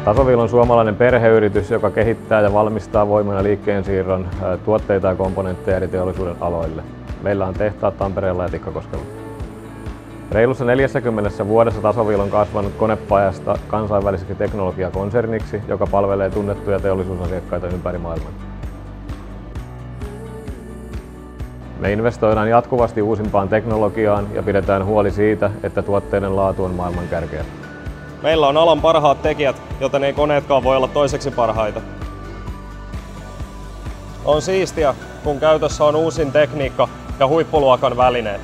Tasovil on suomalainen perheyritys, joka kehittää ja valmistaa voiman ja liikkeensiirron tuotteita ja komponentteja eri teollisuuden aloille. Meillä on tehtaat Tampereella ja Tikkakoskella. Reilussa 40 vuodessa Tasovil on kasvanut konepajasta kansainväliseksi teknologiakonserniksi, joka palvelee tunnettuja teollisuusasiakkaita ympäri maailman. Me investoidaan jatkuvasti uusimpaan teknologiaan ja pidetään huoli siitä, että tuotteiden laatu on maailman kärkeä. Meillä on alan parhaat tekijät, joten ei koneetkaan voi olla toiseksi parhaita. On siistiä, kun käytössä on uusin tekniikka ja huippuluokan välineet.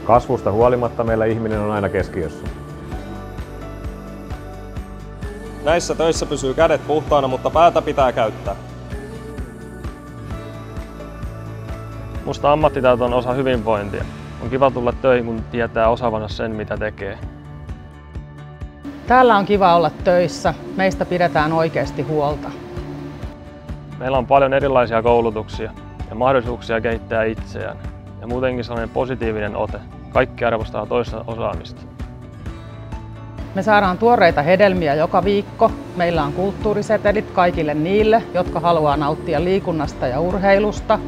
Kasvusta huolimatta meillä ihminen on aina keskiössä. Näissä töissä pysyy kädet puhtaana, mutta päätä pitää käyttää. Musta ammattitaito on osa hyvinvointia. On kiva tulla töihin, kun tietää osaavansa sen, mitä tekee. Täällä on kiva olla töissä. Meistä pidetään oikeasti huolta. Meillä on paljon erilaisia koulutuksia ja mahdollisuuksia kehittää itseään. Ja muutenkin sellainen positiivinen ote. Kaikki arvostaa toista osaamista. Me saadaan tuoreita hedelmiä joka viikko. Meillä on kulttuurisetelit kaikille niille, jotka haluaa nauttia liikunnasta ja urheilusta.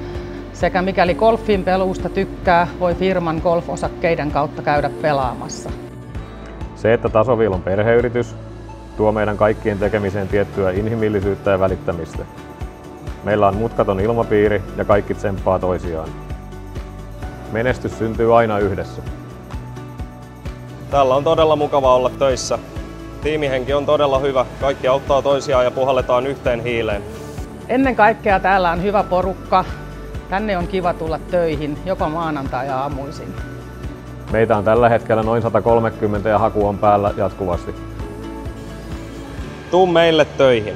Sekä mikäli golfin peluusta tykkää, voi firman golfosakkeiden kautta käydä pelaamassa. Se, että Tasovil on perheyritys, tuo meidän kaikkien tekemiseen tiettyä inhimillisyyttä ja välittämistä. Meillä on mutkaton ilmapiiri ja kaikki tsemppaa toisiaan. Menestys syntyy aina yhdessä. Täällä on todella mukava olla töissä. Tiimihenki on todella hyvä. Kaikki auttaa toisiaan ja puhalletaan yhteen hiileen. Ennen kaikkea täällä on hyvä porukka. Tänne on kiva tulla töihin, joka maanantai ja aamuisin. Meitä on tällä hetkellä noin 130 ja haku on päällä jatkuvasti. Tuu meille töihin.